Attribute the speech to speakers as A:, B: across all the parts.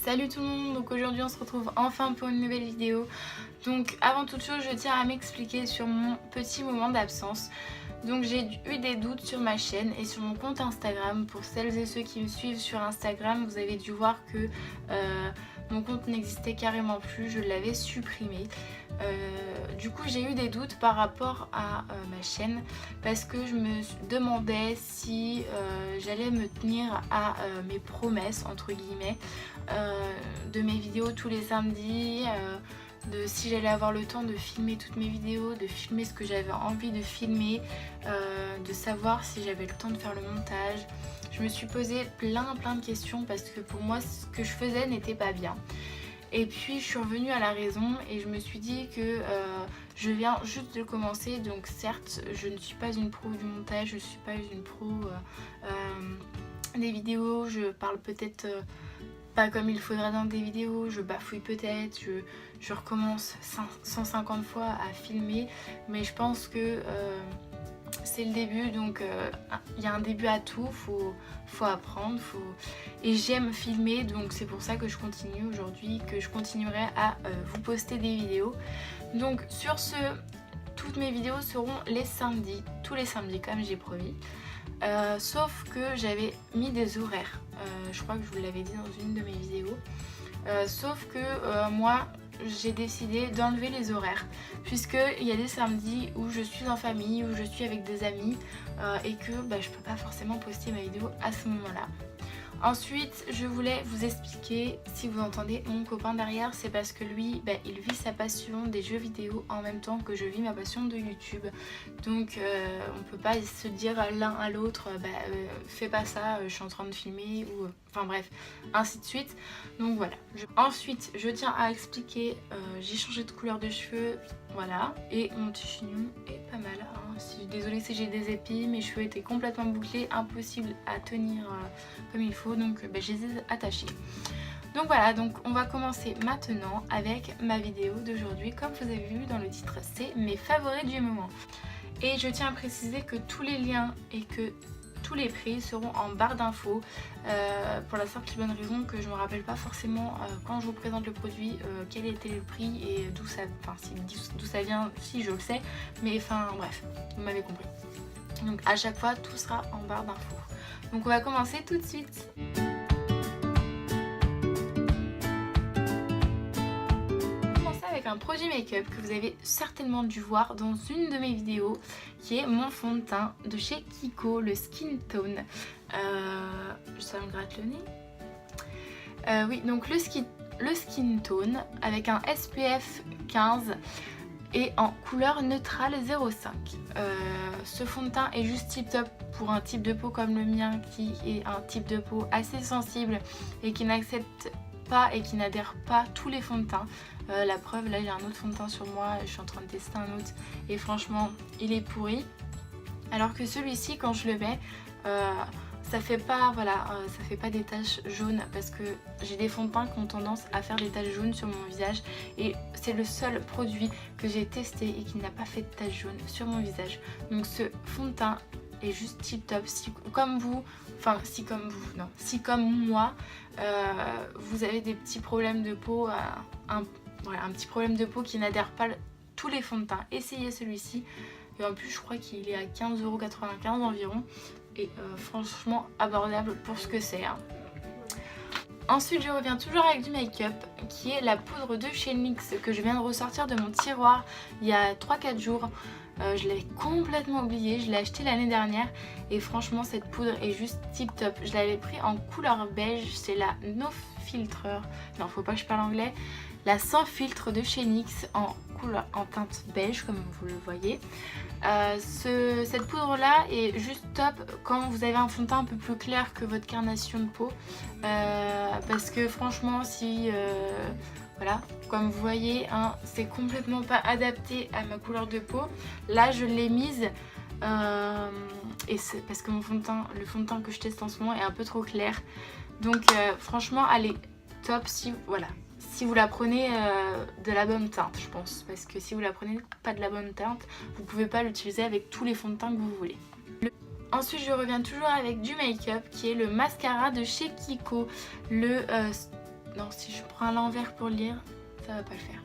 A: Salut tout le monde, donc aujourd'hui on se retrouve enfin pour une nouvelle vidéo. Donc avant toute chose je tiens à m'expliquer sur mon petit moment d'absence. Donc j'ai eu des doutes sur ma chaîne et sur mon compte Instagram. Pour celles et ceux qui me suivent sur Instagram, vous avez dû voir que mon compte n'existait carrément plus, je l'avais supprimé. Du coup j'ai eu des doutes par rapport à ma chaîne parce que je me demandais si j'allais me tenir à mes promesses entre guillemets de mes vidéos tous les samedis, de si j'allais avoir le temps de filmer toutes mes vidéos, de filmer ce que j'avais envie de filmer, de savoir si j'avais le temps de faire le montage. Je me suis posé plein de questions parce que pour moi ce que je faisais n'était pas bien. Et puis je suis revenue à la raison et je me suis dit que je viens juste de commencer, donc certes je ne suis pas une pro du montage, je ne suis pas une pro des vidéos, je parle peut-être pas comme il faudrait dans des vidéos, je bafouille peut-être, je recommence 150 fois à filmer, mais je pense que c'est le début, donc il y a un début à tout, faut apprendre, et j'aime filmer, donc c'est pour ça que je continue aujourd'hui, que je continuerai à vous poster des vidéos. Donc sur ce, toutes mes vidéos seront les samedis, tous les samedis comme j'ai promis. Sauf que j'avais mis des horaires, je crois que je vous l'avais dit dans une de mes vidéos, sauf que moi j'ai décidé d'enlever les horaires puisqu'il y a des samedis où je suis en famille, où je suis avec des amis et que je peux pas forcément poster ma vidéo à ce moment là. Ensuite je voulais vous expliquer, si vous entendez mon copain derrière, c'est parce que lui il vit sa passion des jeux vidéo en même temps que je vis ma passion de YouTube. Donc on peut pas se dire l'un à l'autre fais pas ça, je suis en train de filmer, ou enfin bref, ainsi de suite. Donc voilà. Ensuite je tiens à expliquer, j'ai changé de couleur de cheveux, voilà, et mon petit chignon est pas mal hein. Désolée si j'ai des épis, mes cheveux étaient complètement bouclés, impossible à tenir comme il faut, donc je les ai attachés. Donc voilà, donc on va commencer maintenant avec ma vidéo d'aujourd'hui. Comme vous avez vu dans le titre, c'est mes favoris du moment. Et je tiens à préciser que tous les liens et que tous les prix seront en barre d'infos pour la simple et bonne raison que je me rappelle pas forcément quand je vous présente le produit quel était le prix et d'où ça vient, si je le sais, mais enfin bref, vous m'avez compris. Donc à chaque fois tout sera en barre d'infos. Donc on va commencer tout de suite. Avec un produit make-up que vous avez certainement dû voir dans une de mes vidéos, qui est mon fond de teint de chez Kiko, le Skin Tone. Ça me gratte le nez. Oui, donc le Skin Tone avec un SPF 15 et en couleur neutrale 0,5. Ce fond de teint est juste tip top pour un type de peau comme le mien, qui est un type de peau assez sensible et qui n'accepte pas et qui n'adhère pas tous les fonds de teint. La preuve, là j'ai un autre fond de teint sur moi, je suis en train de tester un autre et franchement il est pourri. Alors que celui-ci, quand je le mets, ça fait pas, ça fait pas des taches jaunes, parce que j'ai des fonds de teint qui ont tendance à faire des taches jaunes sur mon visage et c'est le seul produit que j'ai testé et qui n'a pas fait de taches jaunes sur mon visage. Donc ce fond de teint est juste tip top. Si comme moi vous avez des petits problèmes de peau, un petit problème de peau qui n'adhère pas tous les fonds de teint, essayez celui-ci. Et en plus je crois qu'il est à 15,95 € environ et franchement abordable pour ce que c'est hein. Ensuite je reviens toujours avec du make-up qui est la poudre de chez NYX que je viens de ressortir de mon tiroir il y a 3-4 jours. Je l'avais complètement oublié, je l'ai acheté l'année dernière et franchement cette poudre est juste tip top. Je l'avais pris en couleur beige, c'est la No Filtre, non faut pas que je parle anglais, la sans filtre de chez NYX en teinte beige comme vous le voyez. Cette poudre là est juste top quand vous avez un fond de teint un peu plus clair que votre carnation de peau parce que franchement si voilà, comme vous voyez hein, c'est complètement pas adapté à ma couleur de peau. Là je l'ai mise et c'est parce que le fond de teint que je teste en ce moment est un peu trop clair. Donc franchement elle est top si vous la prenez de la bonne teinte, je pense, parce que si vous la prenez pas de la bonne teinte, vous pouvez pas l'utiliser avec tous les fonds de teint que vous voulez. Ensuite je reviens toujours avec du make-up qui est le mascara de chez Kiko, le Non, si je prends à l'envers pour lire, ça va pas le faire.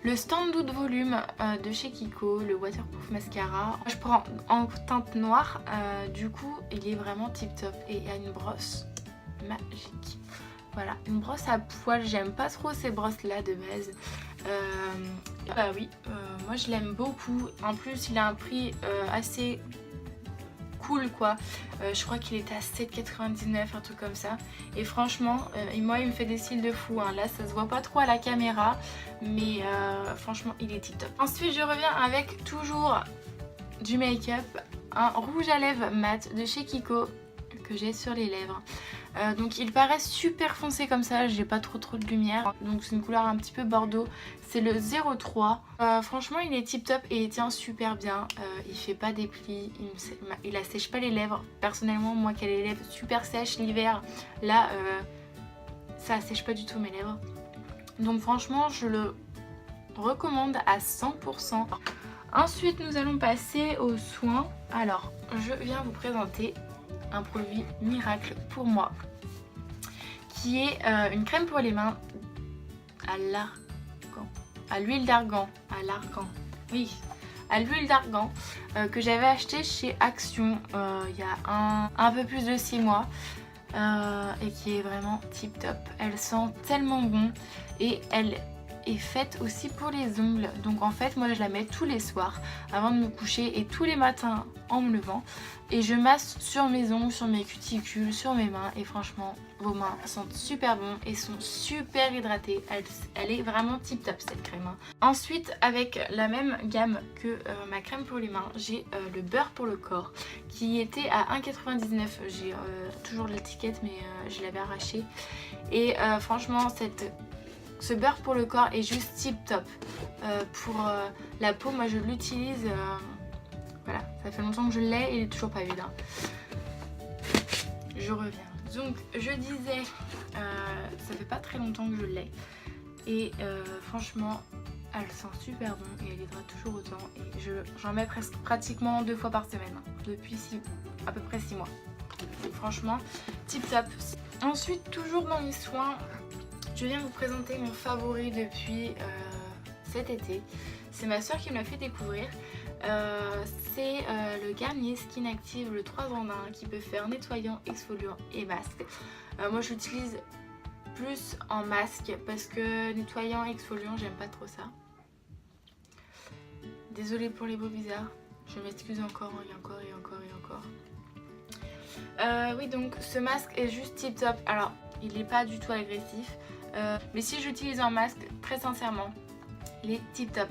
A: Le Stand Doux de volume de chez Kiko, le Waterproof Mascara. Je prends en teinte noire, du coup il est vraiment tip top et il y a une brosse magique. Voilà, une brosse à poils, j'aime pas trop ces brosses là de base. Bah oui, moi je l'aime beaucoup. En plus il a un prix assez cool quoi. Je crois qu'il était à 7,99, un truc comme ça. Et franchement, moi il me fait des cils de fou. Hein. Là ça se voit pas trop à la caméra, mais franchement il est tip top. Ensuite je reviens avec toujours du make-up, un rouge à lèvres mat de chez Kiko que j'ai sur les lèvres. Donc il paraît super foncé comme ça, j'ai pas trop de lumière. Donc c'est une couleur un petit peu bordeaux. C'est le 03. Franchement il est tip top et il tient super bien. Il fait pas des plis, il assèche pas les lèvres. Personnellement moi qui ai les lèvres super sèches l'hiver, là ça assèche pas du tout mes lèvres. Donc franchement je le recommande à 100%. Ensuite nous allons passer aux soins. Alors je viens vous présenter un produit miracle pour moi qui est une crème pour les mains à l'huile d'argan, à l'huile d'argan que j'avais acheté chez Action il y a un peu plus de 6 mois et qui est vraiment tip top. Elle sent tellement bon et elle est faite aussi pour les ongles. Donc en fait moi je la mets tous les soirs avant de me coucher et tous les matins en me levant et je masse sur mes ongles, sur mes cuticules, sur mes mains et franchement vos mains sentent super bon et sont super hydratées. Elle est vraiment tip top cette crème. Ensuite avec la même gamme que ma crème pour les mains, j'ai le beurre pour le corps qui était à 1,99. J'ai toujours l'étiquette mais je l'avais arraché et franchement ce beurre pour le corps est juste tip top. Pour la peau, moi je l'utilise, voilà, ça fait longtemps que je l'ai et il est toujours pas vide. Hein. Je reviens. Donc je disais, ça fait pas très longtemps que je l'ai et franchement elle sent super bon et elle hydrate toujours autant et j'en mets pratiquement 2 fois par semaine hein, depuis à peu près 6 mois. Donc, franchement tip top. Ensuite toujours dans mes soins, je viens vous présenter mon favori depuis cet été. C'est ma soeur qui me l'a fait découvrir. C'est le Garnier Skin Active, le 3 en 1 qui peut faire nettoyant, exfoliant et masque. Moi je l'utilise plus en masque parce que nettoyant, exfoliant, j'aime pas trop ça. Désolée pour les mots bizarres, je m'excuse encore et encore et encore et encore. Oui donc ce masque est juste tip top. Alors il n'est pas du tout agressif. Mais si j'utilise un masque, très sincèrement, il est tip top.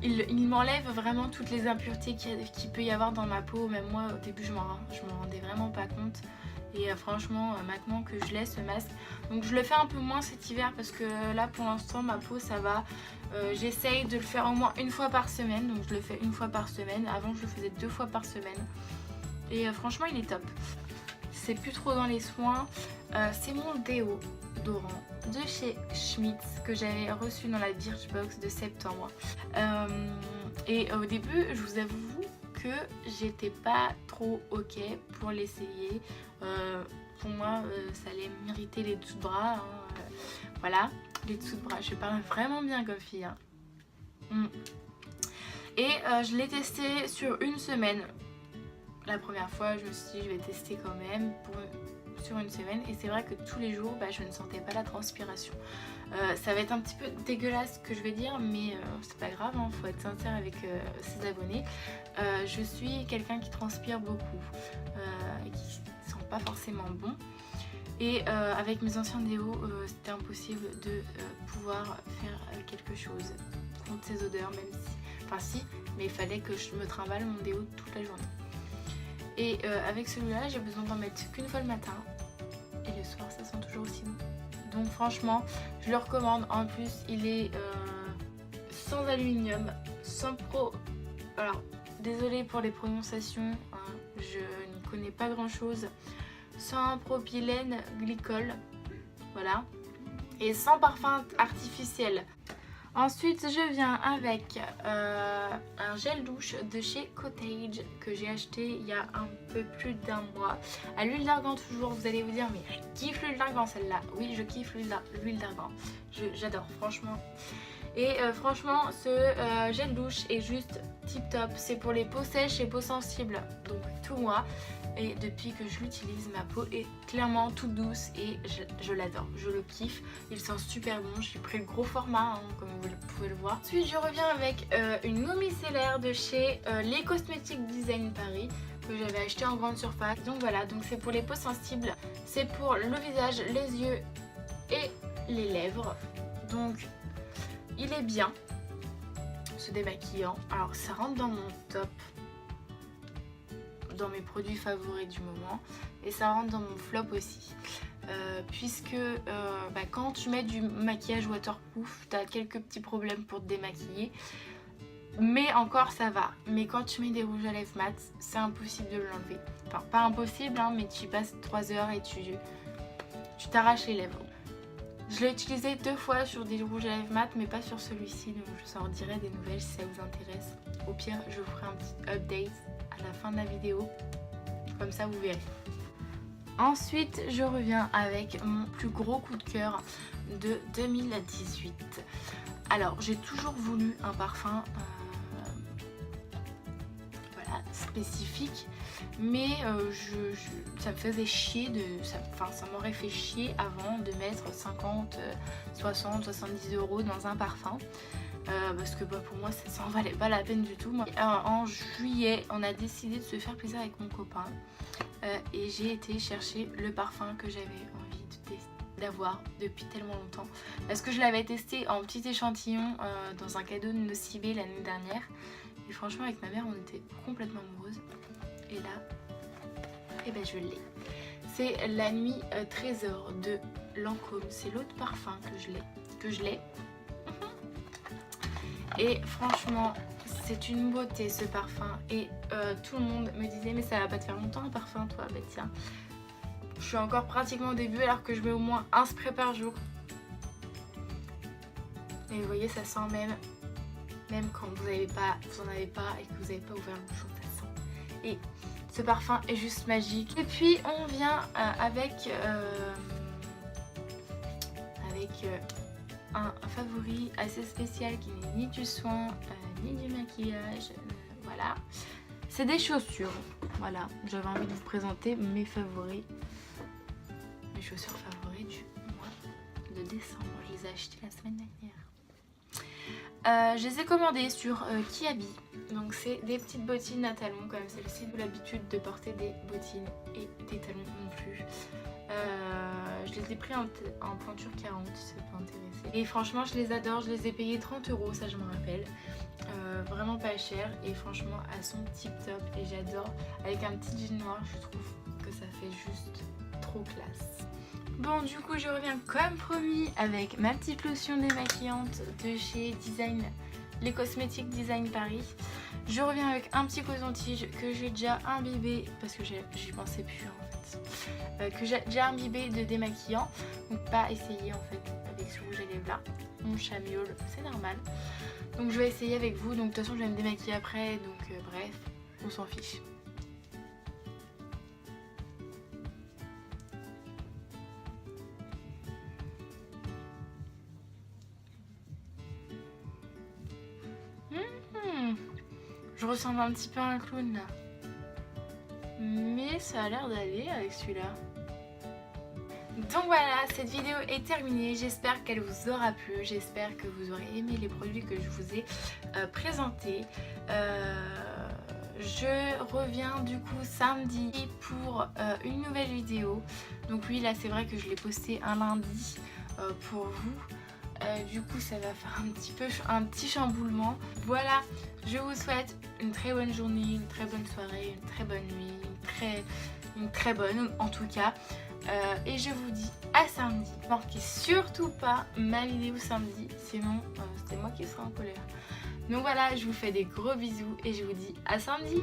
A: Il m'enlève vraiment toutes les impuretés qu'il peut y avoir dans ma peau. Même moi au début je m'en rendais vraiment pas compte. Et franchement maintenant que je l'ai ce masque, donc je le fais un peu moins cet hiver parce que là pour l'instant ma peau ça va. J'essaye de le faire au moins 1 fois par semaine. Donc je le fais 1 fois par semaine. Avant je le faisais 2 fois par semaine. Et franchement il est top. C'est plus trop dans les soins. C'est mon déodorant de chez Schmitz que j'avais reçu dans la Birchbox de septembre. Et au début, je vous avoue que j'étais pas trop ok pour l'essayer. Pour moi, ça allait m'irriter les dessous de bras. Hein. Voilà, les dessous de bras. Je parle vraiment bien comme fille. Hein. Et je l'ai testé sur 1 semaine. La première fois, je me suis dit je vais tester quand même sur 1 semaine et c'est vrai que tous les jours je ne sentais pas la transpiration. Ça va être un petit peu dégueulasse ce que je vais dire mais c'est pas grave, hein, faut être sincère avec ses abonnés. Je suis quelqu'un qui transpire beaucoup et qui sent pas forcément bon et avec mes anciens déos c'était impossible de pouvoir faire quelque chose contre ces odeurs, même si, enfin si, mais il fallait que je me trimballe mon déo toute la journée. Et avec celui-là, j'ai besoin d'en mettre qu'une fois le matin. Et le soir, ça sent toujours aussi bon. Donc franchement, je le recommande. En plus, il est sans aluminium, sans pro... Alors, désolée pour les prononciations, hein, je n'y connais pas grand-chose. Sans propylène glycol, voilà. Et sans parfum artificiel. Ensuite je viens avec un gel douche de chez Cottage que j'ai acheté il y a un peu plus d'1 mois. À l'huile d'argan toujours, vous allez vous dire mais je kiffe l'huile d'argan celle-là. Oui, je kiffe l'huile d'argan, j'adore franchement. Et franchement ce gel douche est juste tip top, c'est pour les peaux sèches et peaux sensibles, donc tout moi. Et depuis que je l'utilise, ma peau est clairement toute douce et je l'adore, je le kiffe. Il sent super bon, j'ai pris le gros format comme vous pouvez le voir. Ensuite je reviens avec une eau micellaire de chez Les Cosmetiques Design Paris que j'avais acheté en grande surface. Donc voilà, donc c'est pour les peaux sensibles, c'est pour le visage, les yeux et les lèvres. Donc il est bien ce démaquillant. Alors ça rentre dans mon top, dans mes produits favoris du moment, et ça rentre dans mon flop aussi puisque quand tu mets du maquillage waterproof tu as quelques petits problèmes pour te démaquiller, mais encore ça va. Mais quand tu mets des rouges à lèvres mat, c'est impossible de l'enlever. Enfin pas impossible mais tu passes 3 heures et tu t'arraches les lèvres. Je l'ai utilisé 2 fois sur des rouges à lèvres mat, mais pas sur celui-ci, donc je vous en dirai des nouvelles si ça vous intéresse. Au pire je vous ferai un petit update à la fin de la vidéo, comme ça vous verrez. Ensuite je reviens avec mon plus gros coup de cœur de 2018. Alors j'ai toujours voulu un parfum voilà, spécifique, mais ça me faisait chier ça m'aurait fait chier avant de mettre 50, 60, 70 € dans un parfum. Parce que pour moi ça en valait pas la peine du tout. En juillet on a décidé de se faire plaisir avec mon copain et j'ai été chercher le parfum que j'avais envie d'avoir depuis tellement longtemps, parce que je l'avais testé en petit échantillon dans un cadeau de Nocibé l'année dernière, et franchement avec ma mère on était complètement amoureuses, et là je l'ai. C'est La Nuit Trésor de Lancôme, c'est l'autre parfum que je l'ai. Et franchement c'est une beauté ce parfum, et tout le monde me disait mais ça va pas te faire longtemps un parfum toi. Bah tiens, je suis encore pratiquement au début alors que je mets au moins un spray par jour. Et vous voyez ça sent même quand vous en avez pas et que vous n'avez pas ouvert le bouchon, ça sent. Et ce parfum est juste magique. Et puis on vient avec un favori assez spécial qui n'est ni du soin ni du maquillage, voilà. C'est des chaussures, voilà. J'avais envie de vous présenter mes favoris, mes chaussures favoris du mois de décembre. Je les ai achetées la semaine dernière. Je les ai commandées sur Kiabi, donc c'est des petites bottines à talons comme celle-ci. J'ai l'habitude de porter des bottines et des talons non plus. Je les ai pris en pointure 40 si ça peut intéresser. Et franchement je les adore, je les ai payés 30 €, ça je me rappelle. Vraiment pas cher, et franchement elles sont tip top et j'adore. Avec un petit jean noir, je trouve que ça fait juste trop classe. Bon du coup je reviens comme promis avec ma petite lotion démaquillante de chez Les Cosmetiques Design Paris. Je reviens avec un petit coton-tige que j'ai déjà imbibé, parce que j'y pensais plus en fait, que j'ai déjà imbibé de démaquillant, donc pas essayer en fait avec ce rouge à lèvres là. Mon chamiole, c'est normal. Donc je vais essayer avec vous, donc de toute façon je vais me démaquiller après, donc bref, on s'en fiche. Je ressemble un petit peu à un clown là, mais ça a l'air d'aller avec celui-là. Donc voilà, cette vidéo est terminée, j'espère qu'elle vous aura plu, j'espère que vous aurez aimé les produits que je vous ai présentés. Je reviens du coup samedi pour une nouvelle vidéo. Donc oui, là c'est vrai que je l'ai posté un lundi pour vous. Du coup ça va faire un petit chamboulement. Voilà, je vous souhaite une très bonne journée, une très bonne soirée, une très bonne nuit, une très bonne en tout cas. Et je vous dis à samedi. Ne manquez surtout pas ma vidéo samedi, sinon c'est moi qui serai en colère. Donc voilà, je vous fais des gros bisous et je vous dis à samedi.